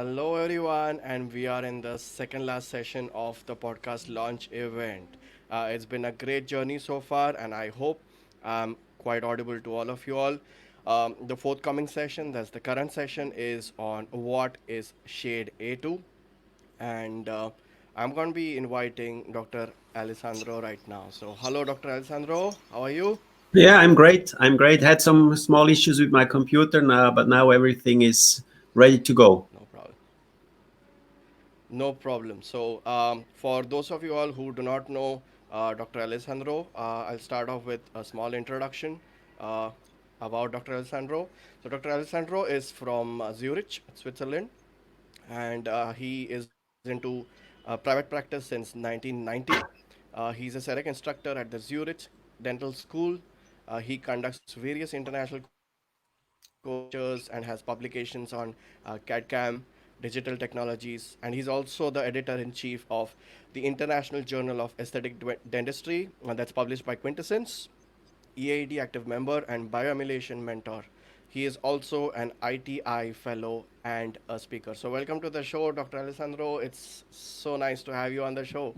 Hello, everyone, and we are in the second last session of the podcast launch event. It's been a great journey so far, and I hope I'm quite audible to all of you all. The forthcoming session, that's the current session, is on what is shade A2, and I'm going to be inviting Dr. Alessandro right now. So, hello, Dr. Alessandro, how are you? Yeah, I'm great. I'm great. Had some small issues with my computer now, but now everything is ready to go. No problem. No problem. So, for those of you all who do not know Dr. Alessandro, I'll start off with a small introduction uh, about Dr. Alessandro. So, Dr. Alessandro is from Zurich, Switzerland, and he is into private practice since 1990. He's a CEREC instructor at the Zurich Dental School. He conducts various international courses, teaches, and has publications on CAD/CAM, digital technologies, and he's also the editor-in-chief of the International Journal of Aesthetic Dentistry, that's published by Quintessence, EAED active member, and Bio-Emulation Mentor. He is also an ITI Fellow and a speaker. So, welcome to the show, Dr. Alessandro. It's so nice to have you on the show.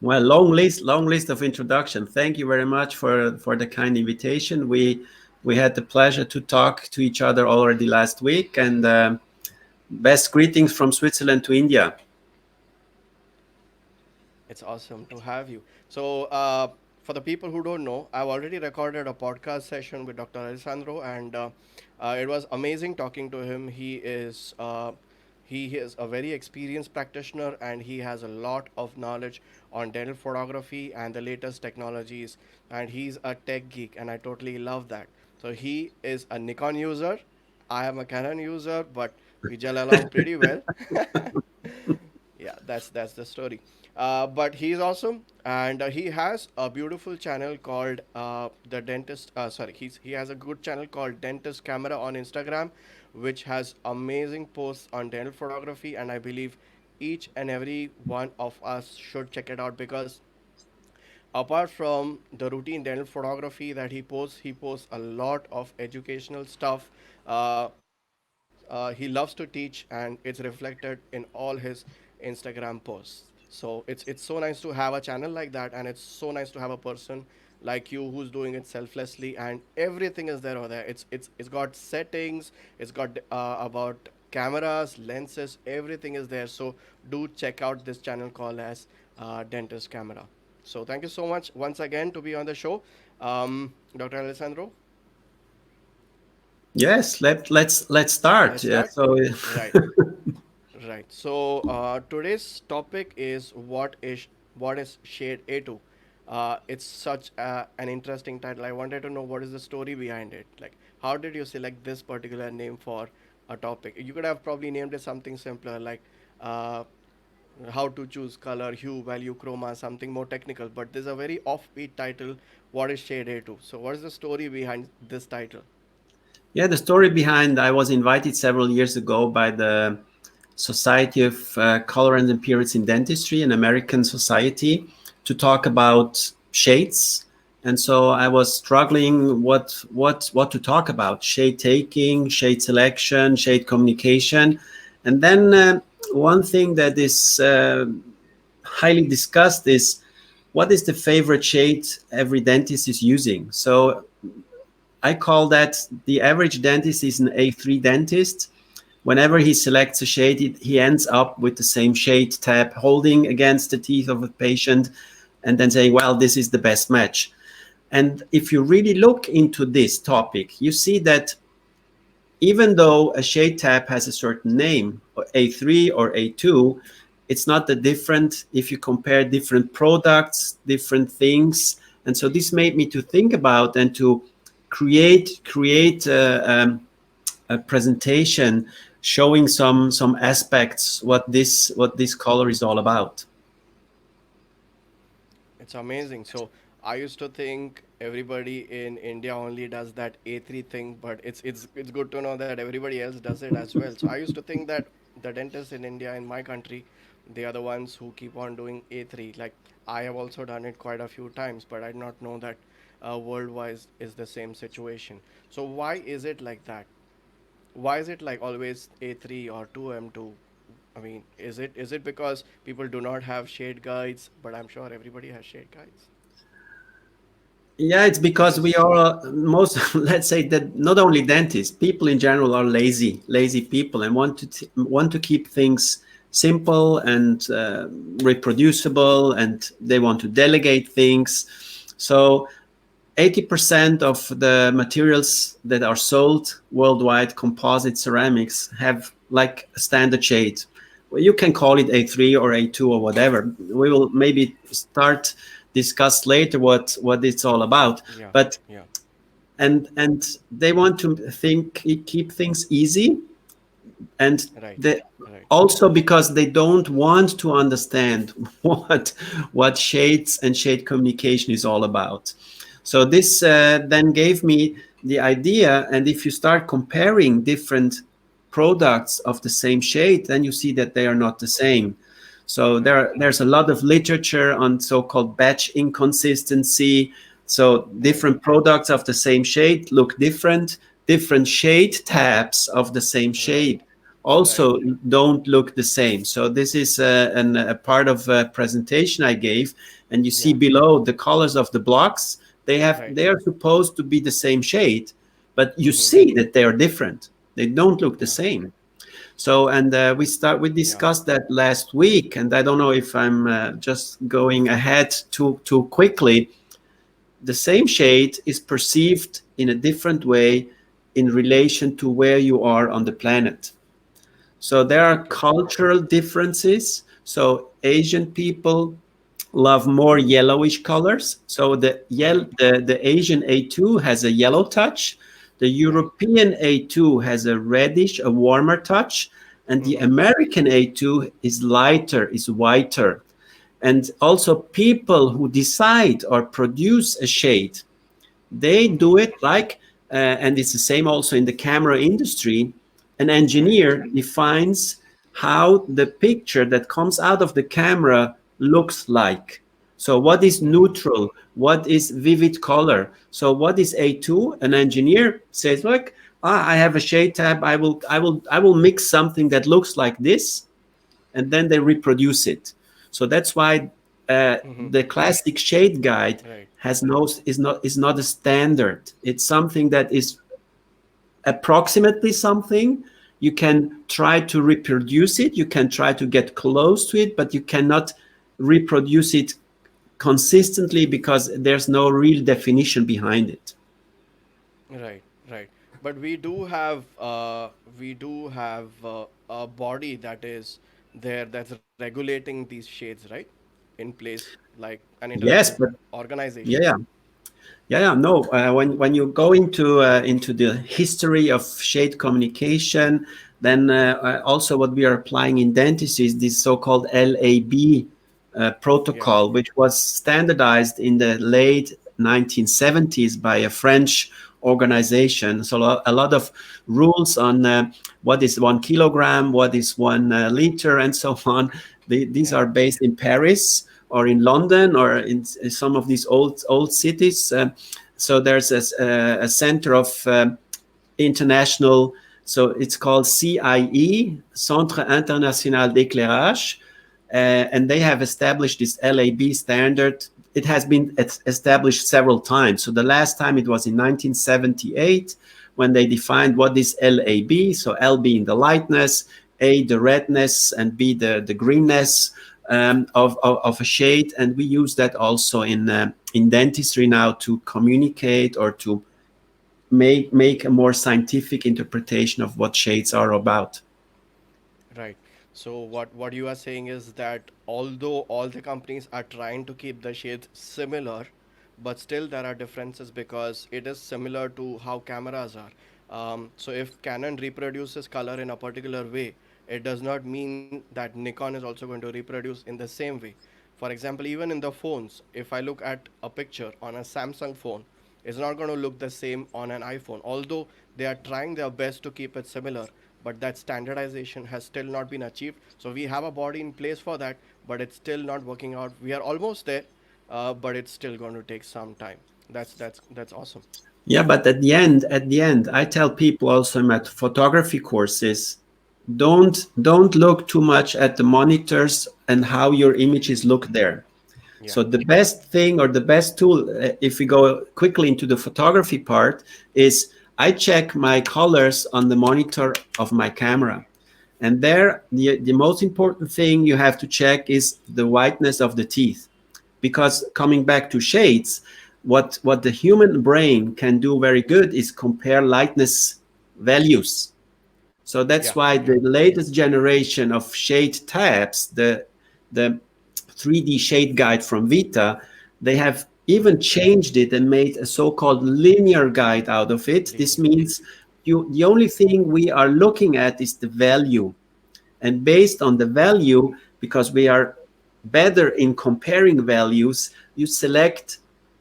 Well, long list of introduction. Thank you very much for the kind invitation. We had the pleasure to talk to each other already last week, and best greetings from Switzerland to India. It's awesome to have you. So, for the people who don't know, I've already recorded a podcast session with Dr. Alessandro, and it was amazing talking to him. He is a very experienced practitioner, and he has a lot of knowledge on dental photography and the latest technologies. And he's a tech geek, and I totally love that. So he is a Nikon user. I am a Canon user, but we gel along pretty well. Yeah, that's the story. But he's awesome, and he has a beautiful channel called the dentist. Sorry, he has a good channel called dentist.camera on Instagram, which has amazing posts on dental photography, and I believe each and every one of us should check it out because apart from the routine dental photography that he posts a lot of educational stuff. He loves to teach, and it's reflected in all his Instagram posts. So it's so nice to have a channel like that, and it's so nice to have a person like you who's doing it selflessly, and everything is there over there. It's got settings, it's got about cameras, lenses, everything is there. So do check out this channel called as Dentist Camera. So thank you so much once again to be on the show, Dr. Alessandro. Yes, let's start. Let's Yeah. start. So Right. Right. So today's topic is what is shade A2. It's such an interesting title. I wanted to know what is the story behind it. Like, how did you select this particular name for a topic? You could have probably named it something simpler, like uh, how to choose color, hue, value, chroma, something more technical. But there's a very offbeat title. What is shade A2? So, what is the story behind this title? yeah, the story behind I was invited several years ago by the Society of Color and Appearance in Dentistry, an American society, to talk about shades. And so I was struggling what to talk about: shade taking, shade selection, shade communication, and then one thing that is highly discussed is what is the favorite shade every dentist is using. So I call that the average dentist is an A3 dentist. Whenever he selects a shade, he ends up with the same shade tab holding against the teeth of a patient and then saying, well, this is the best match. And if you really look into this topic, you see that even though a shade tab has a certain name, or A3 or A2, it's not that different if you compare different products, different things. And so this made me to think about and to create a presentation showing some aspects what this color is all about. It's amazing. So I used to think everybody in India only does that A3 thing, but it's good to know that everybody else does it as well. So I used to think that the dentists in India, in my country, they are the ones who keep on doing A3. Like I have also done it quite a few times, but I did not know that worldwide is the same situation. So why is it like that? Why is it like always A3 or 2M2? I mean, is it because people do not have shade guides? But I'm sure everybody has shade guides. Yeah, it's This because we is are most, let's say that not only dentists, people in general are lazy people, and want to keep things simple and reproducible, and they want to delegate things. So 80% of the materials that are sold worldwide, composite ceramics, have like a standard shade. Well, you can call it A3 or A2 or whatever. We will maybe start discuss later what it's all about. yeah, But yeah, and they want to keep things easy, and right, they right, also because they don't want to understand what shades and shade communication is all about. So this then gave me the idea, and if you start comparing different products of the same shade, then you see that they are not the same. So right, there's a lot of literature on so-called batch inconsistency. So right, different products of the same shade look different. Different shade tabs of the same right, shade right, also don't look the same. So this is a part of a presentation I gave, and you see yeah, below the colors of the blocks. right, They are supposed to be the same shade, but you mm-hmm, see that they are different. They don't look the yeah, same. So, and we yeah, discussed that last week, and I don't know if I'm just going ahead too quickly. The same shade is perceived in a different way in relation to where you are on the planet. So there are okay, cultural differences. So Asian people love more yellowish colors. So mm-hmm, the Asian A2 has a yellow touch. The right, European A2 has a reddish, a warmer touch. And the mm-hmm, American A2 is lighter, is whiter. And also people who decide or produce a shade, they mm-hmm, do it like, and it's the same also in the camera industry. An right, engineer defines how the picture that comes out of the camera looks like. So, what is mm-hmm, neutral? What is vivid color? So, what is A2? An engineer says, "Look, I have a shade tab. I will mix something that looks like this, and then they reproduce it." So that's why mm-hmm, the classic shade guide right, has no is not a standard. It's something that is approximately something. You can try to reproduce it. You can try to get close to it, but you cannot reproduce it consistently because there's no real definition behind it. right, right. But we do have a body that is there that's regulating these shades, right? In place, like an Yes, international but organization. yeah, yeah, no. When you go into the history of shade communication, then also what we are applying in dentistry is this so-called LAB Yeah, protocol, which was standardized in the late 1970s by a French organization. So a lot of rules on what is 1 kilogram, what is 1 liter, and so on. These yeah, are based in Paris or in London or in some of these old cities. So there's a center of international. So it's called CIE, Centre International d'Éclairage, and they have established this LAB standard. It has been established several times. So the last time it was in 1978 when they defined what is LAB. So L being the lightness, A the redness, and B the greenness of a shade. And we use that also in dentistry now to communicate or to make a more scientific interpretation of what shades are about. right. So what you are saying is that although all the companies are trying to keep the shades similar, but still there are differences because it is similar to how cameras are. So if Canon reproduces color in a particular way, it does not mean that Nikon is also going to reproduce in the same way. For example, even in the phones, if I look at a picture on a Samsung phone, it's not going to look the same on an iPhone. Although they are trying their best to keep it similar, but that standardization has still not been achieved. So we have a body in place for that, but it's still not working out. We are almost there, but it's still going to take some time. That's awesome. Yeah, but at the end, I tell people also in my photography courses, don't look too much at the monitors and how your images look there. Yeah, So the best thing or the best tool, if we go quickly into the photography part, is I check my colors on the monitor of my camera. And there, the most important thing you have to check is the whiteness of the teeth. Because coming back to shades, what the human brain can do very good is compare lightness values. So that's yeah, why yeah, the latest generation of shade tabs, the 3D shade guide from Vita, they have even changed it and made a so-called linear guide out of it. This linear. means the only thing we are looking at is the value. And based on the value, because we are better in comparing values, you select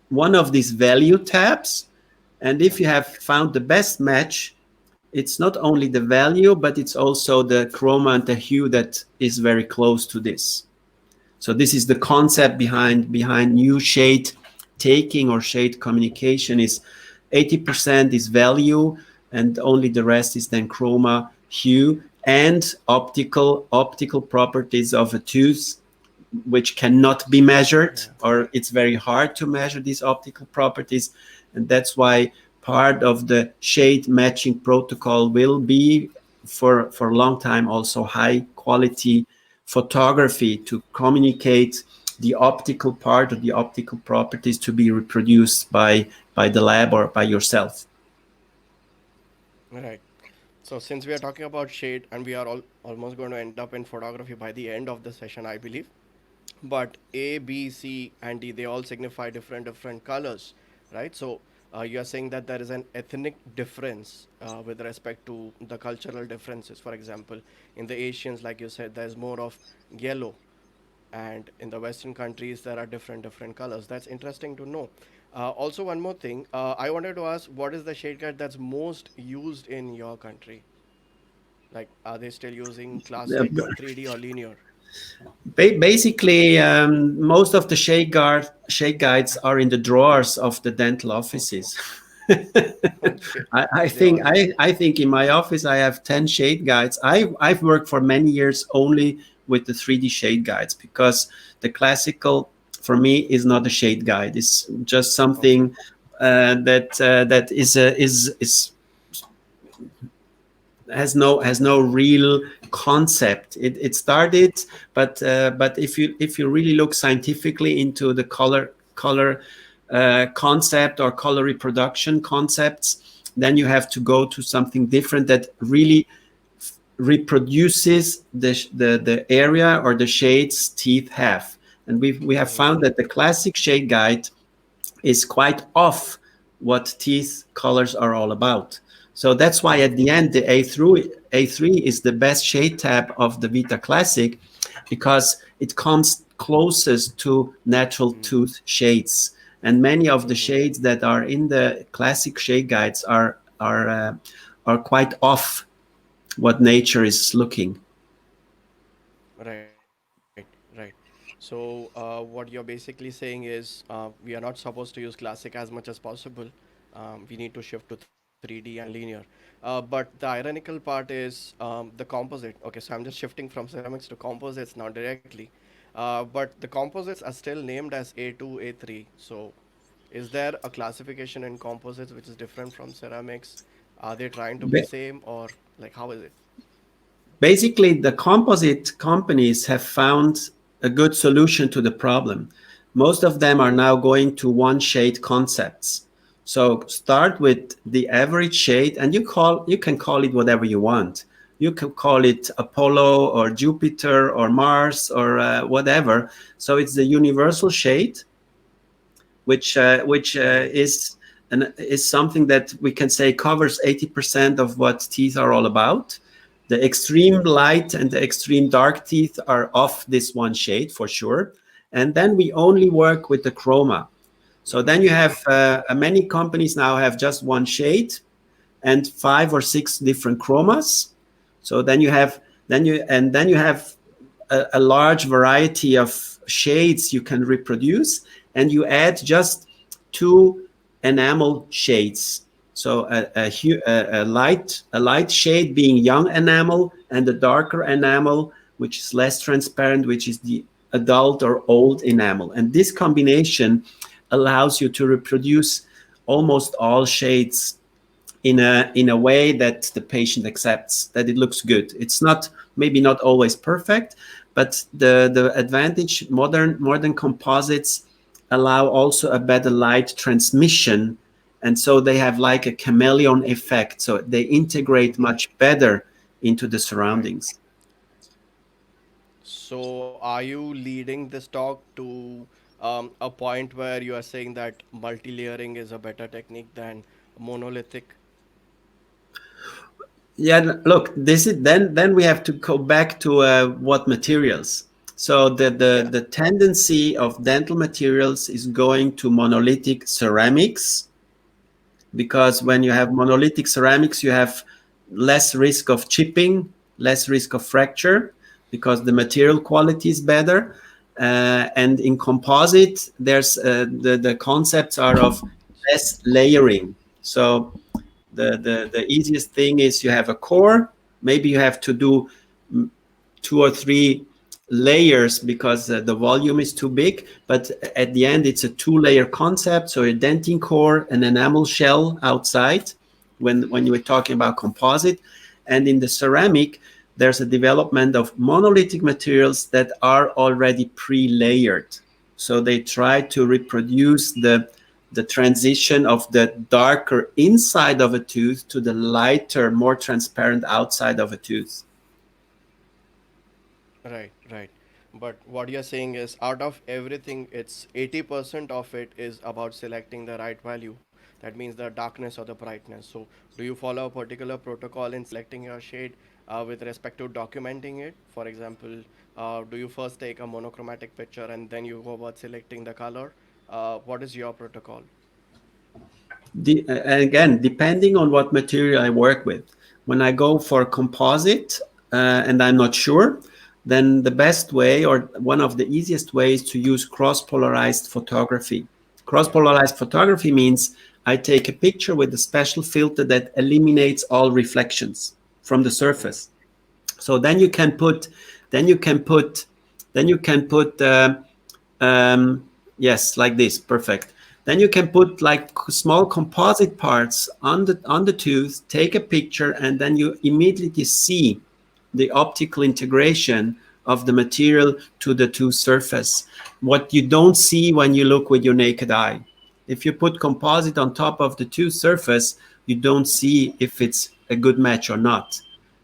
one of these value tabs. And if Yeah, you have found the best match, it's not only the value, but it's also the chroma and the hue that is very close to this. So this is the concept behind new shade taking or shade communication is 80% is value and only the rest is then chroma, hue, and optical properties of a tooth which cannot be measured, yeah, or it's very hard to measure these optical properties. And that's why part of the shade matching protocol will be for a long time also high quality photography to communicate the optical part or the optical properties to be reproduced by the lab or by yourself. right. So since we are talking about shade, and we are almost going to end up in photography by the end of the session, I believe. But A, B, C, and D, they all signify different colors, right? So you are saying that there is an ethnic difference with respect to the cultural differences. For example, in the Asians, like you said, there's more of yellow, and in the Western countries there are different colors. That's interesting to know. Also, one more thing, I wanted to ask, what is the shade guide that's most used in your country? Like, are they still using classic, 3D, or linear? Basically, most of the shade guides are in the drawers of the dental Okay. offices. Okay. I They think all are. I think in my office I have 10 shade guides. I've worked for many years only with the 3D shade guides because the classical for me is not a shade guide. It's just Okay. something that is has no real concept. It started, but if you really look scientifically into the color concept or color reproduction concepts, then you have to go to something different that really reproduces the area or the shades teeth have. And we have found that the classic shade guide is quite off what teeth colors are all about. So that's why at the end, the A3 is the best shade tab of the Vita Classic because it comes closest to natural tooth shades. And many of the shades that are in the classic shade guides are quite off what nature is looking. Right, right. So, what you're basically saying is we are not supposed to use classic as much as possible. We need to shift to 3D and linear. But the ironical part is the composite. Okay, so I'm just shifting from ceramics to composites now directly. But the composites are still named as A2, A3. So, is there a classification in composites which is different from ceramics? Are they trying to be same, or like how is it? Basically, the composite companies have found a good solution to the problem. Most of them are now going to one shade concepts. So start with the average shade, and you can call it whatever you want. You can call it Apollo or Jupiter or Mars or whatever. So it's the universal shade, which is something that we can say covers 80% of what teeth are all about. The extreme light and the extreme dark teeth are off this one shade for sure. And then we only work with the chroma. So then you have many companies now have just one shade and 5 or 6 different chromas. So then you have a large variety of shades you can reproduce, and you add just two enamel shades. So a light shade being young enamel, and a darker enamel, which is less transparent, which is the adult or old enamel. And this combination allows you to reproduce almost all shades in a way that the patient accepts, that it looks good. It's not, maybe not always perfect, but the advantage, modern composites allow also a better light transmission, and so they have like a chameleon effect, so they integrate much better into the Right. surroundings. So, are you leading this talk to a point where you are saying that multi-layering is a better technique than monolithic? Yeah, look, this is then we have to go back to what materials. So Yeah. the tendency of dental materials is going to monolithic ceramics, because when you have monolithic ceramics, you have less risk of chipping, less risk of fracture, because the material quality is better. And in composite, there's the concepts are of less layering. So the easiest thing is you have a core. Maybe you have to do 2 or 3 layers because the volume is too big. But at the end, it's a 2-layer concept. So a dentin core, an enamel shell outside when you were talking about composite. And in the ceramic, there's a development of monolithic materials that are already pre-layered. So they try to reproduce the transition of the darker inside of a tooth to the lighter, more transparent outside of a tooth. Right, right. But what you're saying is, out of everything, it's 80% of it is about selecting the right value. That means the darkness or the brightness. So, do you follow a particular protocol in selecting your shade with respect to documenting it? For example, do you first take a monochromatic picture and then you go about selecting the color? What is your protocol? And again, depending on what material I work with. When I go for composite and I'm not sure, then the best way or one of the easiest ways to use cross-polarized photography. Yeah. Cross-polarized photography means I take a picture with a special filter that eliminates all reflections from the Mm. surface. So then you can put, then you can put, then you can put yes, like this, perfect. Then you can put like small composite parts on the tooth, take a picture, and then you immediately see the optical integration of the material to the tooth surface. What you don't see when you look with your naked eye. If you put composite on top of the tooth surface, you don't see if it's a good match or not,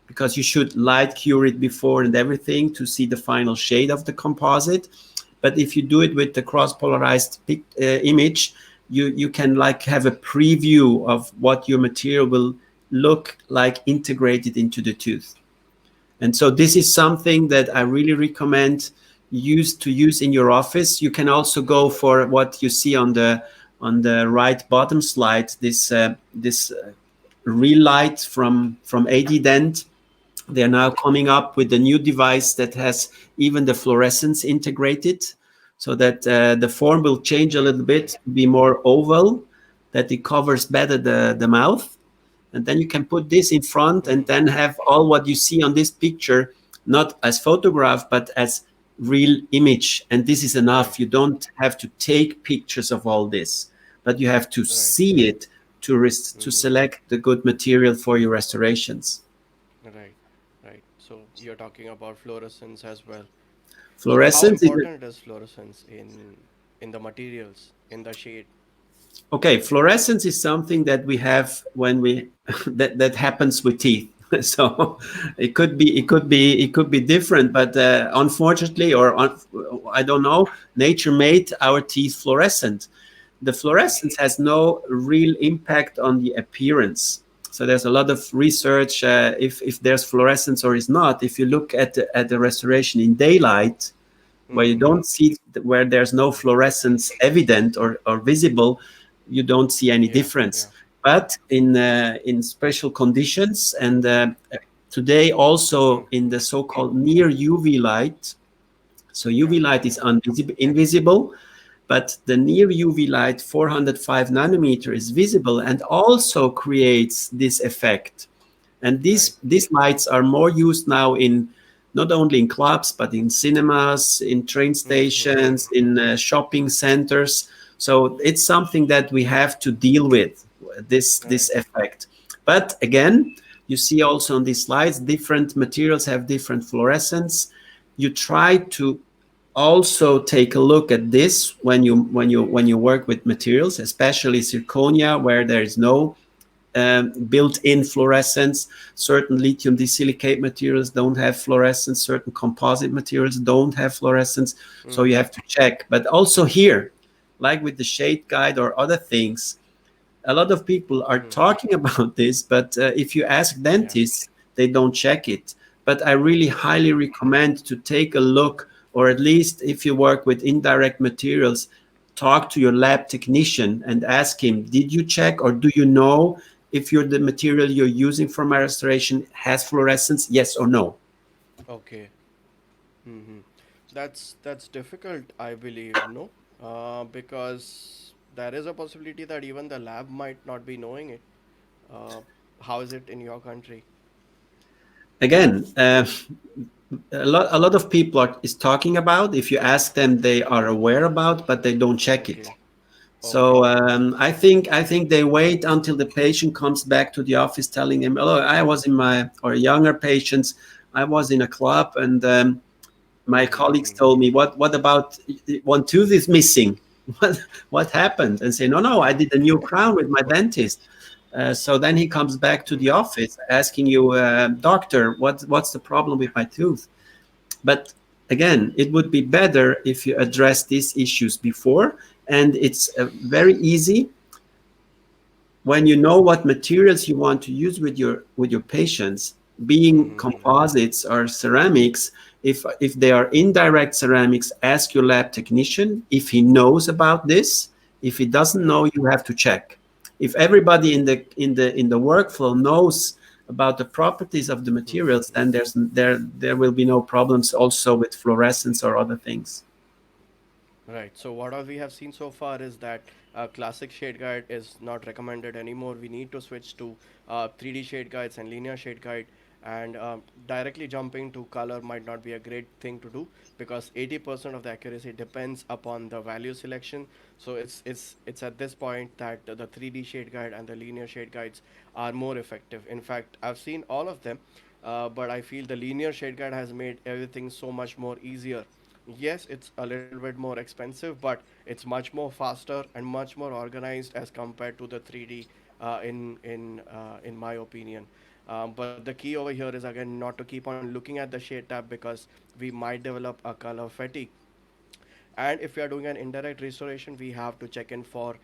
because you should light cure it before and everything to see the final shade of the composite. But if you do it with the cross-polarized image, you can like have a preview of what your material will look like integrated into the tooth. And so this is something that I really recommend use in your office. You can also go for what you see on the right bottom slide, this real light from AD Dent. They're now coming up with a new device that has even the fluorescence integrated, so that the form will change a little bit to be more oval, that it covers better the mouth. And then you can put this in front and then have all what you see on this picture, not as photograph, but as real image. And this is Right, enough. You don't have to take pictures of all this, but you have to right. see it to select the good material for your restorations. Right, right. So, you're talking about fluorescence as well. So, how Fluorescence is important is fluorescence in the materials, in the shade? okay. Fluorescence is something that we have when we that happens with teeth. So it could be different, but unfortunately, I don't know, nature made our teeth fluorescent. The Right. fluorescence has no real impact on the appearance. So there's a lot of research if there's fluorescence or is not. If you look at the restoration in daylight, where you don't see, where there's no fluorescence evident or visible, you don't see any Yeah, difference. yeah. But in special conditions, and today also in the so-called near UV light, so UV light is invisible, but the near UV light 405 nanometer is visible and also creates this effect. And Right. these lights are more used now in not only in clubs but in cinemas, in train Mm-hmm. stations, in shopping centers. So it's something that we have to deal with, this Right. effect. But again, you see also on these slides, different materials have different fluorescence. You try to also take a look at this when you work with materials, especially zirconia, where there is no built-in fluorescence. Certain lithium disilicate materials don't have fluorescence. Certain composite materials don't have fluorescence. So you Mm-hmm. have to check. But also here, like with the shade guide or other things, a lot of people are Mm-hmm. talking about this, but if you ask Yeah. dentists, they don't check it. But I really highly recommend to take a look, or at least if you work with indirect materials, talk to your lab technician and ask him, did you check or do you know if the material you're using for my restoration has fluorescence, yes or no? Okay. Mm-hmm. That's difficult, I believe, no? Because there is a possibility that even the lab might not be knowing it. Uh, how is it in your country? Again, a lot of people is talking about. If you ask them, they are aware about, but they don't check it. Okay. So Okay. I think they wait until the patient comes back to the office telling him, "Oh, I was in my or younger patients, I was in a club and my colleagues Mm-hmm. told me, what about one tooth is missing? What happened?" And say, "No, no, I did a new crown with my dentist." So then he comes back to the office asking you, "Doctor, what's the problem with my tooth?" But again, it would be better if you address these issues before, and it's very easy when you know what materials you want to use with your patients, being Mm-hmm. composites or ceramics. If they are indirect ceramics, ask your lab technician if he knows about this. If he doesn't Right. know, you have to check. If everybody in the workflow knows about the properties of the materials, then there will be no problems also with fluorescence or other things. Right. So what all we have seen so far is that classic shade guide is not recommended anymore. We need to switch to 3D shade guides and linear shade guide, and directly jumping to color might not be a great thing to do because 80% of the accuracy depends upon the value selection. So it's at this point that the 3D shade guide and the linear shade guides are more effective. In fact, I've seen all of them, but I feel the linear shade guide has made everything so much more easier. Yes, it's a little bit more expensive, but it's much more faster and much more organized as compared to the 3D in my opinion. But the key over here is again not to keep on looking at the shade tab because we might develop a color fatigue. And if we are doing an indirect restoration, we have to check in for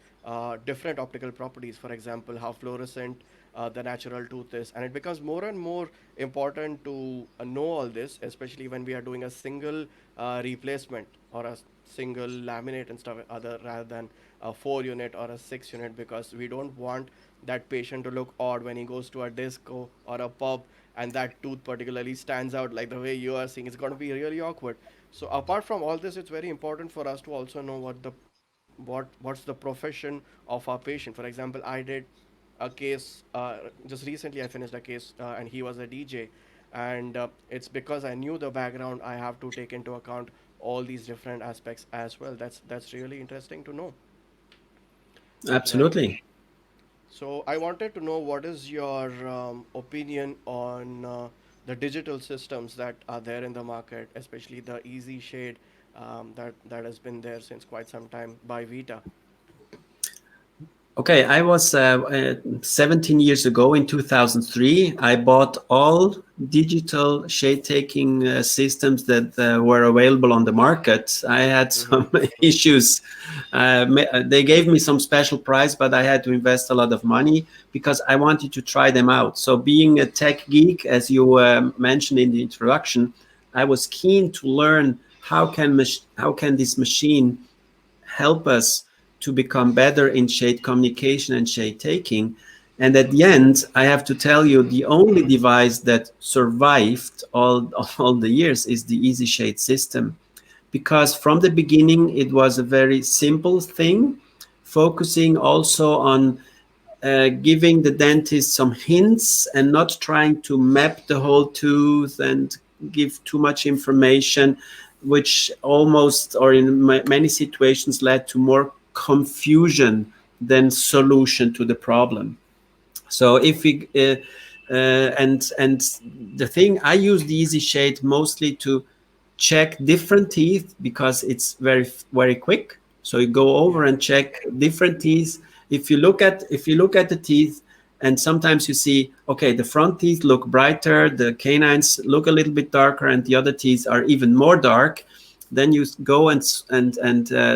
different optical properties. For example, how fluorescent the natural tooth is. And it becomes more and more important to know all this, especially when we are doing a single replacement or a single laminate and stuff other rather than a 4 unit or a 6 unit, because we don't want that patient to look odd when he goes to a disco or a pub and that tooth particularly stands out like the way you are seeing. It's going to be really awkward. So apart from all this, it's very important for us to also know what's the profession of our patient. For example, I did a case just recently. I finished a case and he was a DJ, and it's because I knew the background. I have to take into account all these different aspects as well. That's really interesting to know. Right. Absolutely. So I wanted to know what is your opinion on the digital systems that are there in the market, especially the Easy Shade that has been there since quite some time by Vita. Okay, I was 17 years ago in 2003. I bought all digital shade taking systems that were available on the market. I had some issues. They gave me some special price, but I had to invest a lot of money because I wanted to try them out. So, being a tech geek, as you mentioned in the introduction, I was keen to learn how can this machine help us to become better in shade communication and shade taking. And at the end, I have to tell you, the only device that survived all the years is the Easy Shade system, because from the beginning it was a very simple thing, focusing also on giving the dentist some hints and not trying to map the whole tooth and give too much information, which almost or in many situations led to more confusion than solution to the problem. So if we and the thing, I use the easy shade mostly to check different teeth because it's very quick. So you go over Yeah. and check different teeth. If you look at the teeth, and sometimes you see, okay, the front teeth look brighter, the canines look a little bit darker, and the other teeth are even more dark. Then you go and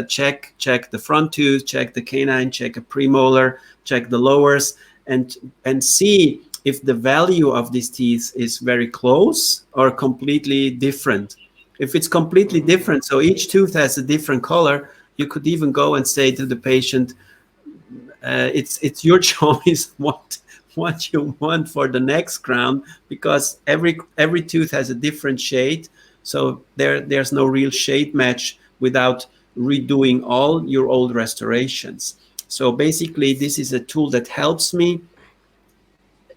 check the front tooth, check the canine, check a premolar, check the lowers, and see if the value of these teeth is very close or completely different. If it's completely Mm-hmm. different, so each tooth has a different color, you could even go and say to the patient, it's your choice what you want for the next crown, because every tooth has a different shade. So there's no real shade match without redoing all your old restorations. So basically, this is a tool that helps me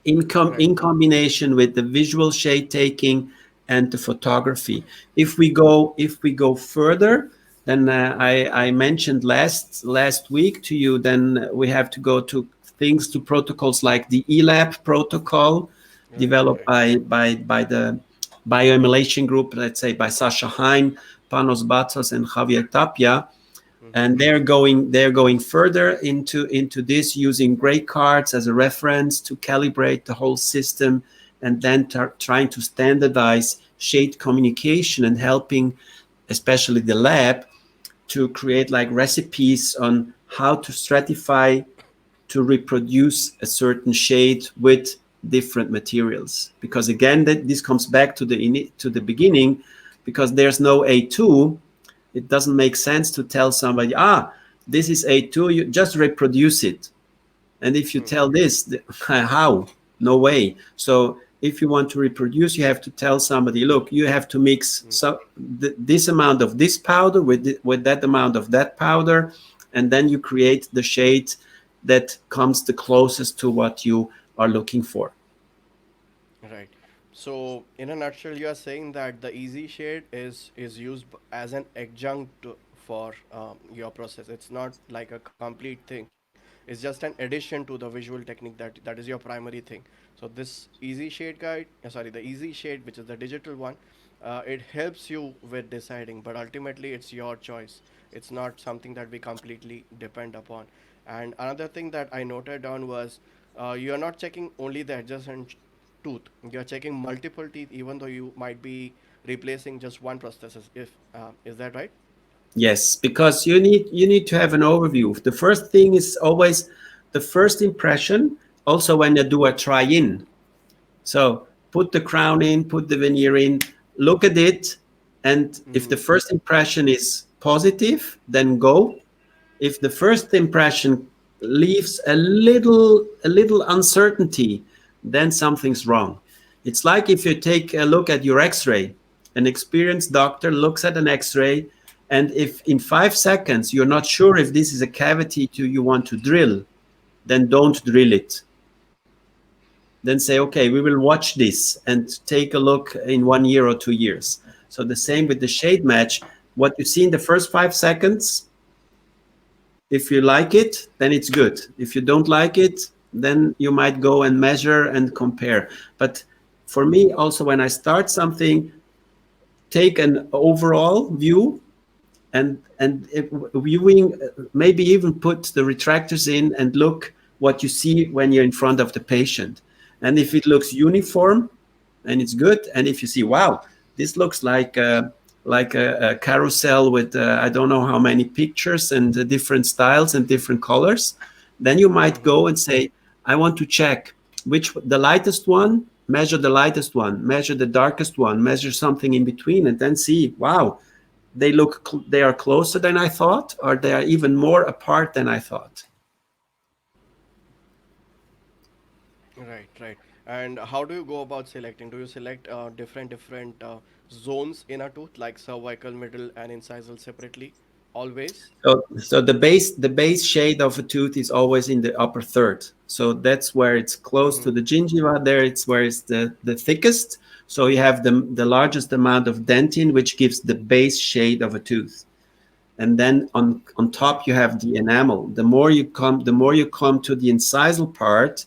Right. in combination with the visual shade taking and the photography. If we go further, then I mentioned last week to you. Then we have to go to protocols like the ELAB protocol, Right. developed Right. by the Bio-Emulation group. Let's say by Sasha Hein, Panos Batzos, and Javier Tapia, Mm-hmm. and they're going further into this, using gray cards as a reference to calibrate the whole system, and then trying to standardize shade communication and helping especially the lab to create like recipes on how to stratify to reproduce a certain shade with different materials. Because again, this comes back to the beginning, because there's no A2. It doesn't make sense to tell somebody, this is A2, you just reproduce it. And if you tell this, how? No way. So if you want to reproduce, you have to tell somebody, look, you have to mix this amount of this powder with that amount of that powder, and then you create the shade that comes the closest to what you are looking for. Right. So, in a nutshell, you are saying that the easy shade is used as an adjunct for your process. It's not like a complete thing. It's just an addition to the visual technique that is your primary thing. So this easy shade guide, sorry, the easy shade, which is the digital one, it helps you with deciding, but ultimately it's your choice. It's not something that we completely depend upon. And another thing that I noted down was you are not checking only the adjacent tooth. You're checking multiple teeth, even though you might be replacing just one prosthesis. If is that right? Yes, because you need to have an overview. The first thing is always the first impression. Also, when you do a try-in, so put the crown in, put the veneer in, look at it, and if the first impression is positive, then go. If the first impression leaves a little uncertainty, then something's wrong. It's like if you take a look at your X-ray. An experienced doctor looks at an X-ray, and if in 5 seconds you're not sure if this is a cavity you want to drill, then don't drill it. Then say, okay, we will watch this and take a look in 1 year or 2 years. So the same with the shade match. What you see in the first 5 seconds, if you like it, then it's good. If you don't like it, then you might go and measure and compare. But for me, also, when I start something, take an overall view, and viewing, maybe even put the retractors in and look what you see when you're in front of the patient. And if it looks uniform, and it's good. And if you see, wow, this looks like a carousel with I don't know how many pictures and different styles and different colors, then you might go and say, I want to check which the lightest one, measure the lightest one, measure the darkest one, measure something in between, and then see, wow, they are closer than I thought, or they are even more apart than I thought. Right, right. And how do you go about selecting? Do you select different zones in a tooth, like cervical, middle, and incisal separately, always? So the base shade of a tooth is always in the upper third. So that's where it's close to Mm-hmm. the gingiva. There it's where it's the thickest. So you have the largest amount of dentin, which gives the base shade of a tooth. And then on top you Right. have the enamel. The more you come to the incisal part,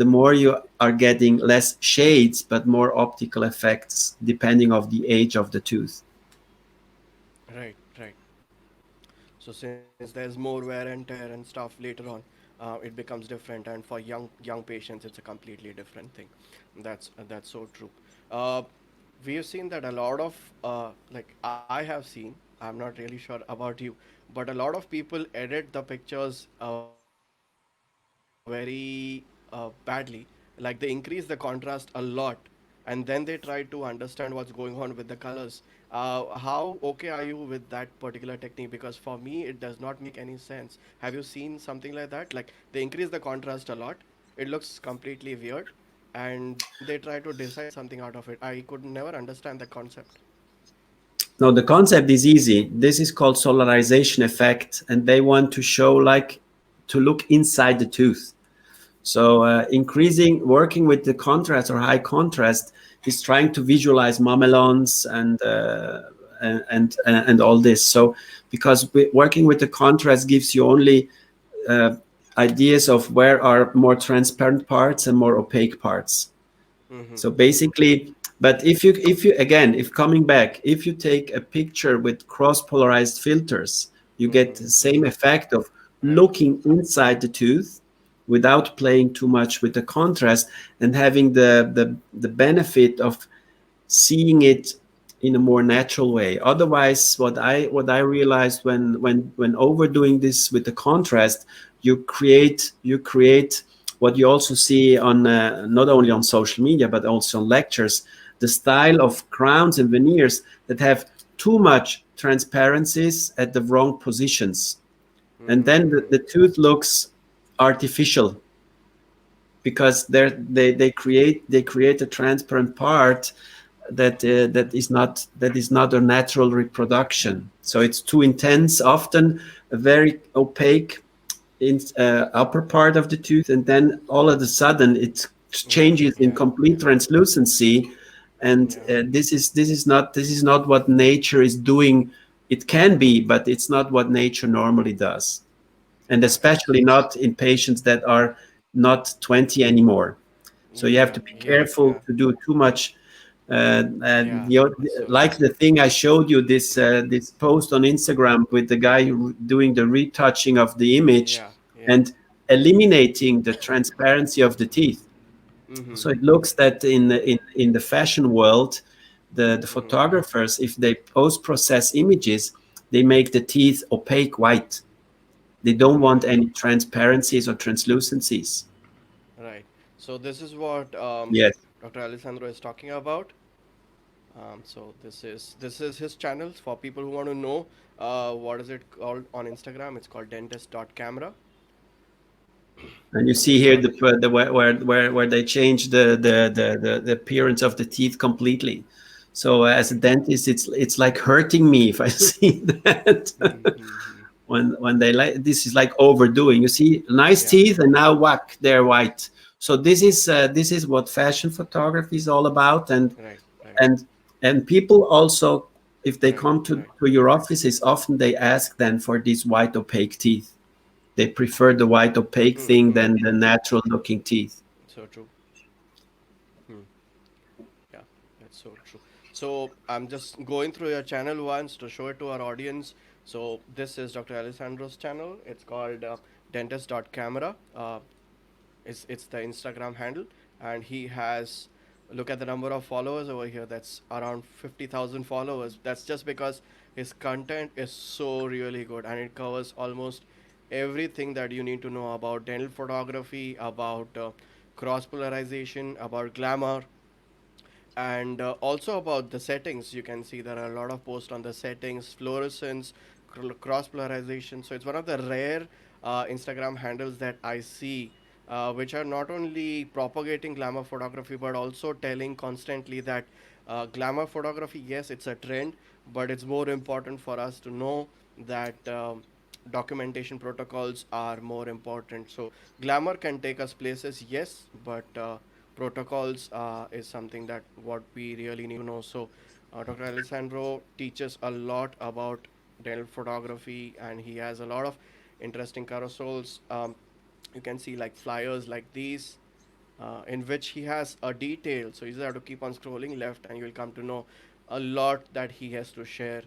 the more you are getting less shades but more optical effects depending of the age of the tooth. Right. Right. So since there's more wear and tear and stuff later on, it becomes different. And for young patients, it's a completely different thing. That's so true. Uh, we have seen that a lot of like I have seen. I'm not really sure about you, but a lot of people edit the pictures very badly. Like they increase the contrast a lot, and then they try to understand what's going on with the colors. How okay are you with that particular technique? Because for me, it does not make any sense. Have you seen something like that? Like they increase the contrast a lot, it looks completely weird, and then they try to decide something out of it. I could never understand the concept. No, the concept is easy. This is called solarization effect, and they want to show like to look inside the tooth. So working with the contrast or high contrast is trying to visualize mamelons and all this. So because working with the contrast gives you only uh, ideas of where are more transparent parts and more opaque parts. So basically, but if you again, if coming back, if you take a picture with cross-polarized filters, you get the same effect of Right. looking inside the tooth without playing too much with the contrast and having the benefit of seeing it in a more natural way. Otherwise, what I realized when overdoing this with the contrast, you create what you also see on not only on social media but also on lectures, the style of crowns and veneers that have too much transparencies at the wrong positions, and then the tooth looks artificial because they create a transparent part that is not a natural reproduction. So it's too intense, often a very opaque in upper part of the tooth, and then all of a sudden it Yeah. changes in Yeah. complete Yeah. translucency. And Yeah. this is not what nature is doing. It can be, but it's not what nature normally does, and especially not in patients that are not 20 anymore. So you have Yeah. to be Yeah. careful Yeah. to do too much. Yeah. That's so Like true. the thing I showed you, this post on Instagram with the guy doing the retouching of the image Yeah. Yeah. and eliminating the transparency of the teeth. So it looks that in the fashion world, the photographers, if they post process images, they make the teeth opaque white. They don't want any transparencies or translucencies. Right. So this is what Yes. Dr. Alessandro is talking about. So this is his channel for people who want to know what is it called on Instagram. It's called dentist.camera. And you I'm see just here gonna. where they change the appearance of the teeth completely. So as a dentist, it's like hurting me if I see that. When they like this is like overdoing. You see nice Yeah. teeth and now whack, they're white. So this is what fashion photography is all about. and Right. Right. and and people also, if they Right. come to, Right. to your offices, often they ask then for these white opaque teeth. They prefer the white opaque thing than the natural looking teeth. So true. Yeah, that's so true. So I'm just going through your channel once to show it to our audience. So this is Dr. Alessandro's channel. It's called dentist.camera. It's the Instagram handle, and he has, look at the number of followers over here. That's around 50,000 followers. That's just because his content is so really good, and it covers almost everything that you need to know about dental photography, about cross polarization, about glamour, and also about the settings. You can see there are a lot of posts on the settings, fluorescence, cross polarization. So it's one of the rare Instagram handles that I see which are not only propagating glamour photography but also telling constantly that glamour photography, yes, it's a trend, but it's more important for us to know that documentation protocols are more important. So, glamour can take us places, yes, but protocols is something that what we really need to know. So, Dr. Alessandro teaches a lot about dental photography, and he has a lot of interesting carousels. You can see like flyers like these, in which he has a detail. So you just have to keep on scrolling left, and you'll come to know a lot that he has to share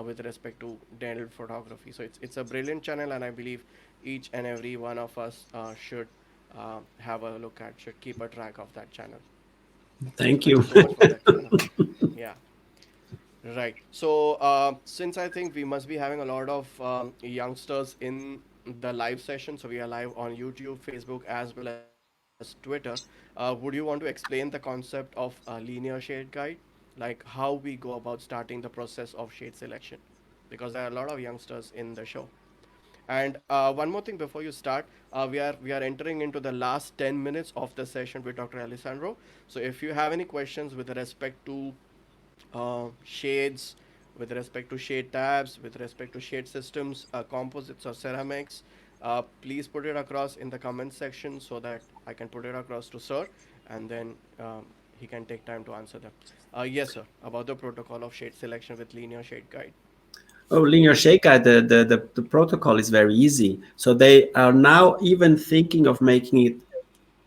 with respect to dental photography. So it's a brilliant channel, and I believe each and every one of us should have a look at, should keep a track of that channel. So Thank thank you. you so much for that channel. Yeah. Right. So, since I think we must be having a lot of youngsters in the live session, so we are live on YouTube, Facebook, as well as Twitter. Would you want to explain the concept of a linear shade guide, like how we go about starting the process of shade selection? Because there are a lot of youngsters in the show. And one more thing before you start, we are entering into the last 10 minutes of the session with Dr. Alessandro. So, if you have any questions with respect to shades, with respect to shade tabs, with respect to shade systems, composites or ceramics, please put it across in the comment section so that I can put it across to sir, and then he can take time to answer them. Yes, sir. About the protocol of shade selection with linear shade guide. Oh, linear shake guide, the protocol is very easy. So they are now even thinking of making it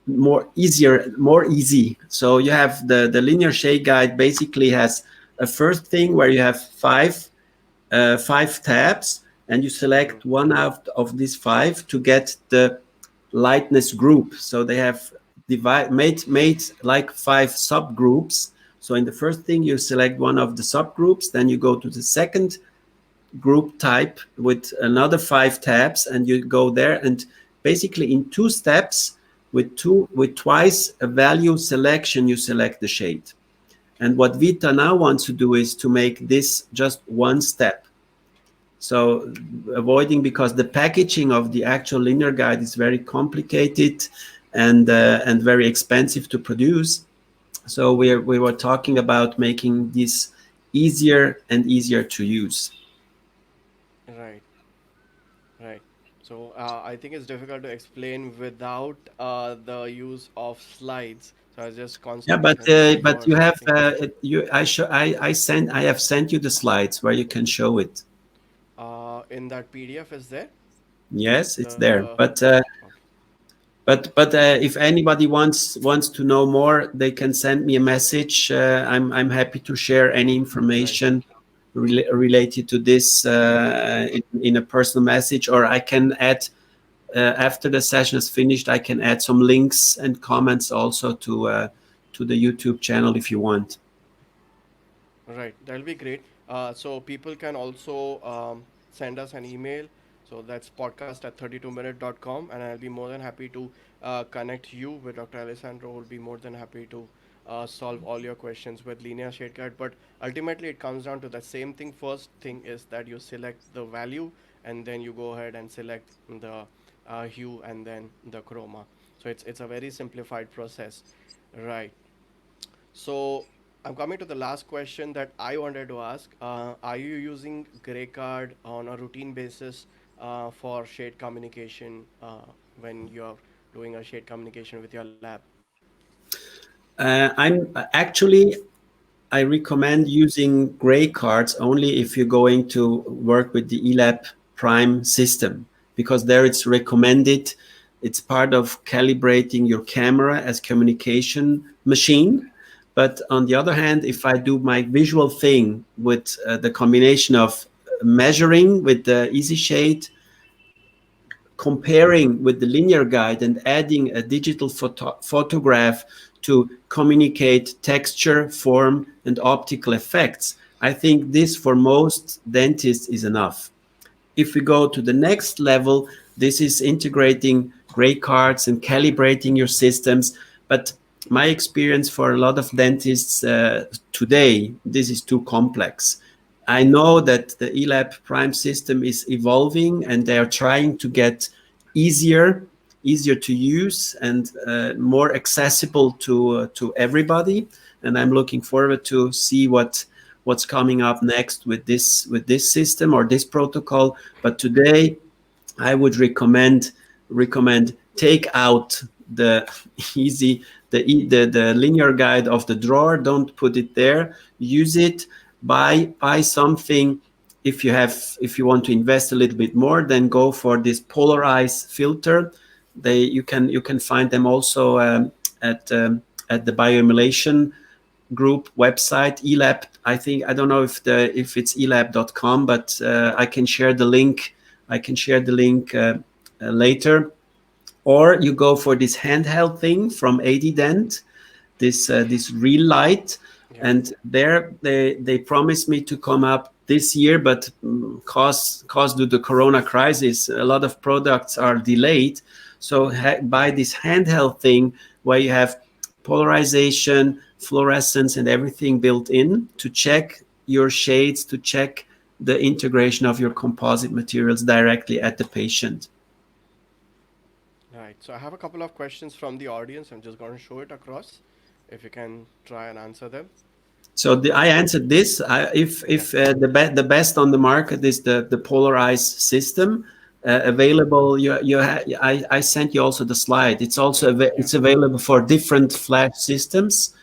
more easier, more easy. So you have the linear shade guide basically has a first thing where you have five tabs, and you select one out of these five to get the lightness group. So they have made like five subgroups. So in the first thing, you select one of the subgroups, then you go to the second group type with another five tabs, and you go there, and basically in two steps with twice a value selection, you select the shade. And what Vita now wants to do is to make this just one step. So avoiding, because the packaging of the actual linear guide is very complicated and very expensive to produce. So we were talking about making this easier and easier to use. Right. Right. So I think it's difficult to explain without the use of slides. So I was just Yeah, constantly hesitant but for you have something. I have sent you the slides where you can show it. In that PDF is there Yes, it's the there. okay. But if anybody wants to know more, they can send me a message. I'm happy to share any Right. information related to this in a personal message, or I can add after the session is finished. I can add some links and comments also to the YouTube channel if you want. Right, that'll be great. So people can also send us an email. So that's podcast at 32minute.com, and I'll be more than happy to connect you with Dr. Alessandro. Will be more than happy to solve all your questions with linear shade guide. But ultimately, it comes down to the same thing. First thing is that you select the value, and then you go ahead and select the hue and then the chroma. So it's a very simplified process, right? So I'm coming to the last question that I wanted to ask. Are you using Grey Card on a routine basis for shade communication when you're doing a shade communication with your lab? I'm actually I recommend using gray cards only if you're going to work with the ELAB Prime system, because there it's recommended. It's part of calibrating your camera as communication machine. But on the other hand, if I do my visual thing with the combination of measuring with the easy shade, comparing with the linear guide, and adding a digital photograph to communicate texture, form, and optical effects, I think this for most dentists is enough. If we go to the next level, this is integrating gray cards and calibrating your systems. But my experience for a lot of dentists today, this is too complex. I know that the ELAB Prime system is evolving and they are trying to get easier. easier to use, and more accessible to everybody. And I'm looking forward to see what's coming up next with this system or this protocol. But today I would recommend take out the easy the linear guide of the drawer. Don't put it there. Use it. Buy something. If you want to invest a little bit more, then go for this polarized filter. You can find them also at the Bio-Emulation group website, elab. I don't know if it's elab.com, but I can share the link. Later. Or you go for this handheld thing from EAED Dent, this real light, Yeah. and there they promised me to come up this year, but caused due to the Corona crisis, a lot of products are delayed. So buy this handheld thing where you have polarization, fluorescence, and everything built in to check your shades, to check the integration of your composite materials directly at the patient. Right. So I have a couple of questions from the audience. I'm just going to show it across. If you can try and answer them. So I answered this. Yeah. If the best on the market is the polarized system available, I sent you also the slide. It's also Yeah. it's available for different flash systems.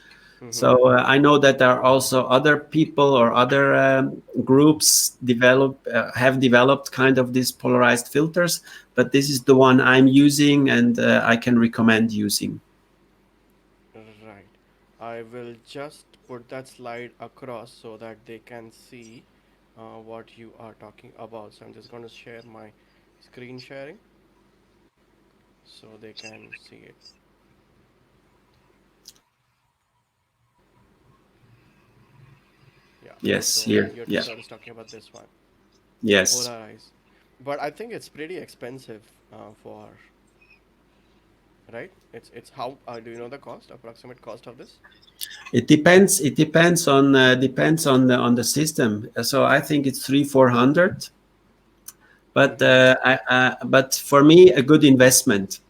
So I know that there are also other people or other groups have developed kind of these polarized filters, but this is the one I'm using, and I can recommend using. Right. I will just put that slide across so that they can see what you are talking about. So I'm just going to share my screen sharing so they can see it. Yeah. Yes, So here. your Yeah. t-shirt is talking about this one, Yes. polarized. But I think it's pretty expensive for, right? It's how do you know the cost, approximate cost of this? It depends. It depends on the system. So I think it's 300-400. But but for me, a good investment.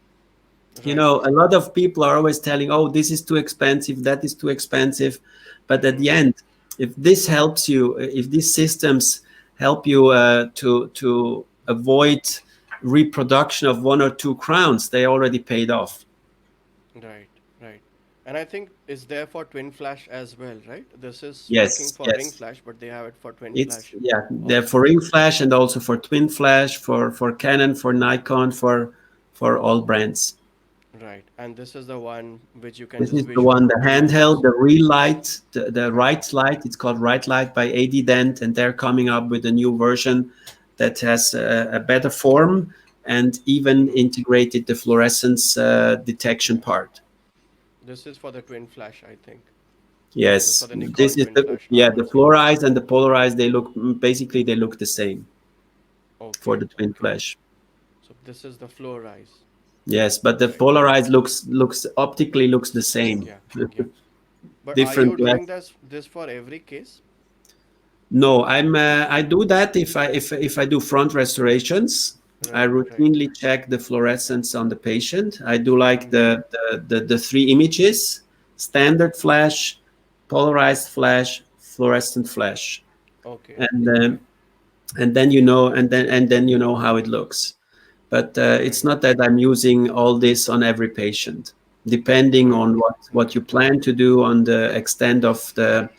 Right. A lot of people are always telling, "Oh, this is too expensive. That is too expensive." But at the end, if this helps you, if these systems help you to avoid reproduction of one or two crowns, they already paid off. Right, right. And I think it's there for twin flash as well, right? This is working Yes, for ring yes. flash, but they have it for twin It's flash yeah, they're also. for ring flash and also for twin flash, for Canon, for Nikon, for all brands. Right. And this is the one which you can This just is the one, visually the handheld, use. the real light, the Okay. right light. It's called Right Light by EAED Dent, and they're coming up with a new version that has a better form and even integrated the fluorescence detection Yeah. part. This is for the twin flash, I think. This is for Yes, the Nikon this is twin flash, I the would say. fluorized and the polarized. Basically they look the same for Okay, the twin okay. flash. So this is the fluorize. Yes, but the Right. polarized looks optically looks the same. Yeah, yeah. But are Different you glass. doing this for every case? No, I do that if I do front restorations. I Right, right. routinely check the fluorescence on the patient. I do like the three images: standard flash, polarized flash, fluorescent flash, Okay, and okay. then you know how it looks. But it's Right, not that I'm using all this on every patient. Depending right, on what right. you plan to do, on the extent of the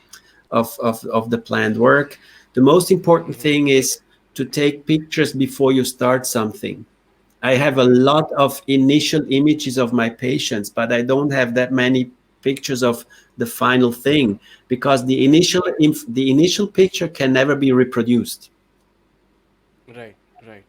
planned work. The most important thing is to take pictures before you start something. I have a Right, lot of initial images of my patients, but I don't have that many pictures of the final thing, because right, the initial picture can never be reproduced. right, right.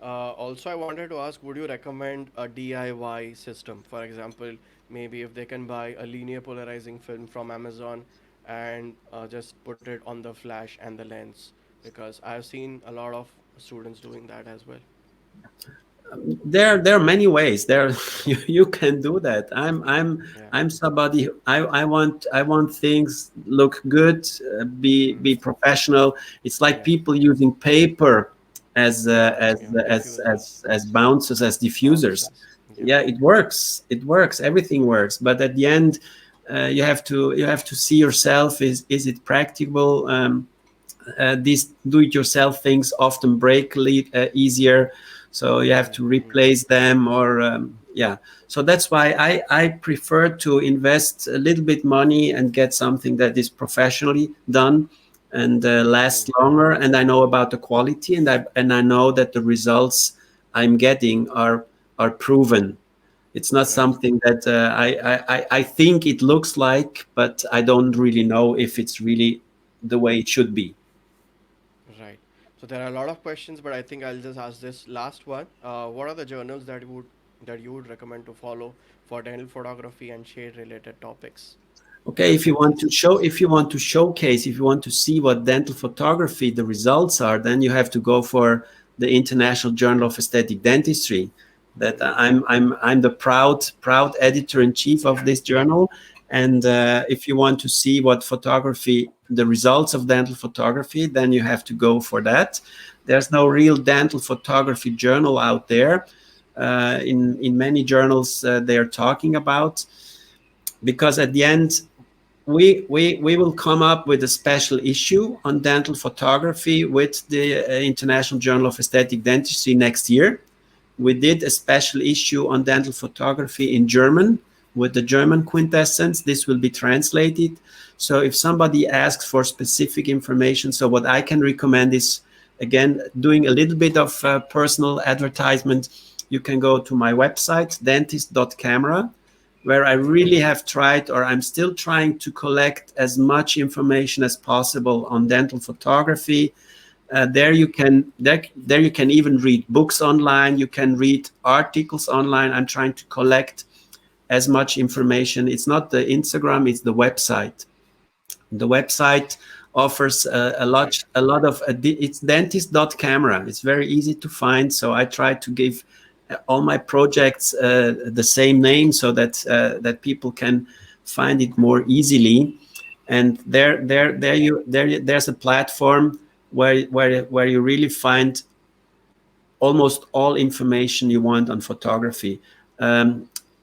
Also, I wanted to ask, would you recommend a DIY system? For example, maybe if they can buy a linear polarizing film from Amazon and just put it on the flash and the lens, because I've seen a lot of students doing that as well. There are many ways there. You can do that. Yeah. I'm somebody, I want things look good, be professional. It's like Yeah. people using paper as Yeah. Yeah. Diffusers, bouncers, as diffusers. bouncers. yeah, it works, everything works, but at the end, you have to see yourself, is it practicable? These do-it-yourself things often break easier, so you have to replace them, or yeah. So that's why I prefer to invest a little bit money and get something that is professionally done and lasts longer, and I know about the quality, and I know that the results I'm getting are proven. It's not Right. something that I think it looks like, but I don't really know if it's really the way it should be. Right. So there are a lot of questions, but I think I'll just ask this last one. What are the journals that you would recommend to follow for dental photography and shade related topics Okay, as dentists? if you want to showcase, if you want to see what dental photography the results are, then you have to go for the International Journal of Aesthetic Dentistry. That I'm the proud editor in chief of this journal. And if you want to see what photography, the results of dental photography, then you have to go for that. There's no real dental photography journal out there. In many journals they are talking about, because at the end we will come up with a special issue on dental photography with the International Journal of Aesthetic Dentistry next year. We did a special issue on dental photography in German with the German Quintessence. This will be translated. So if somebody asks for specific information, so what I can recommend is, again, doing a little bit of personal advertisement. You can go to my website, dentist.camera, where I really have tried, or I'm still trying to collect as much information as possible on dental photography. There you can even read books online. You can read articles online. I'm trying to collect as much information. It's not the Instagram; it's the website. The website offers a lot of it's dentist.camera. It's very easy to find. So I try to give all my projects the same name, so that people can find it more easily. And there's a platform where you really find almost all information you want on photography.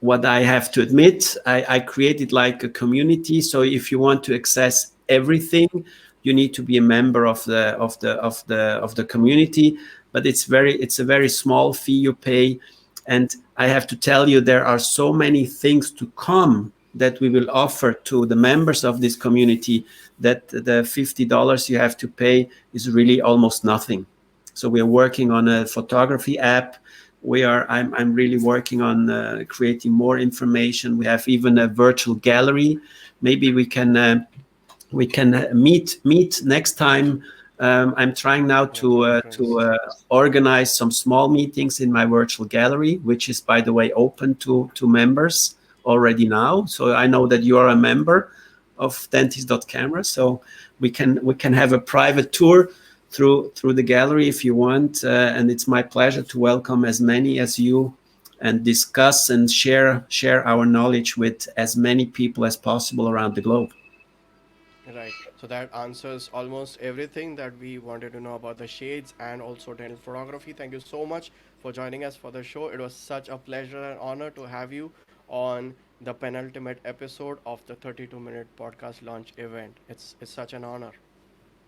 What I have to admit, I created like a community. So if you want to access everything, you need to be a member of the community. But it's a very small fee you pay, and I have to tell you, there are so many things to come that we will offer to the members of this community, that the $50 you have to pay is really almost nothing. So we are working on a photography app. I'm really working on creating more information. We have even a virtual gallery. Maybe we can meet next time. I'm trying now With the to reference. organize some small meetings in my virtual gallery, which is, by the way, open to members already now. So I know that you are a member of dentist.camera, so we can have a private tour through the gallery if you want, and it's my pleasure to welcome as many as you and discuss and share our knowledge with as many people as possible around the globe. Right. So that answers almost everything that we wanted to know about the shades and also dental photography. Thank you so much for joining us for the show. It was such a pleasure and honor to have you on the penultimate episode of the 32-minute podcast launch event. It's such an honor.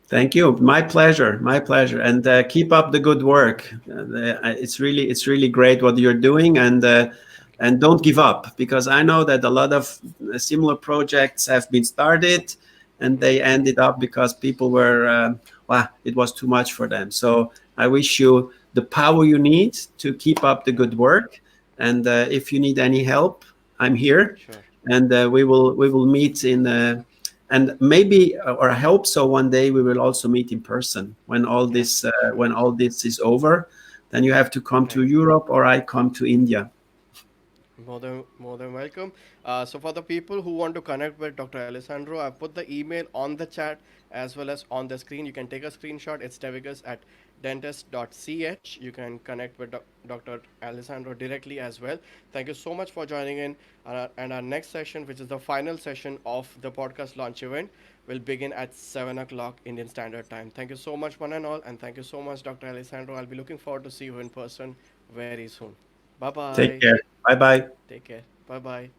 Thank you. My pleasure. My pleasure. And keep up the good work. It's really great what you're doing, and don't give up, because I know that a lot of similar projects have been started and they ended up because people were well, it was too much for them. So I wish you the power you need to keep up the good work. And if you need any help, I'm here, Sure. and we will meet in. And maybe, or I hope so, one day we will also meet in person when all Yeah, this sure. is over. Then you have to come to Right. Europe, or I come to India. More than welcome. So for the people who want to connect with Dr. Alessandro, I've put the email on the chat as well as on the screen. You can take a screenshot. It's devigus at dentist.ch. You can connect with Dr. Alessandro directly as well. Thank you so much for joining in. And our next session, which is the final session of the podcast launch event, will begin at 7 o'clock Indian Standard Time. Thank you so much, one and all. And thank you so much, Dr. Alessandro. I'll be looking forward to see you in person very soon. Bye Take bye. care. Bye bye. Take care. Bye bye.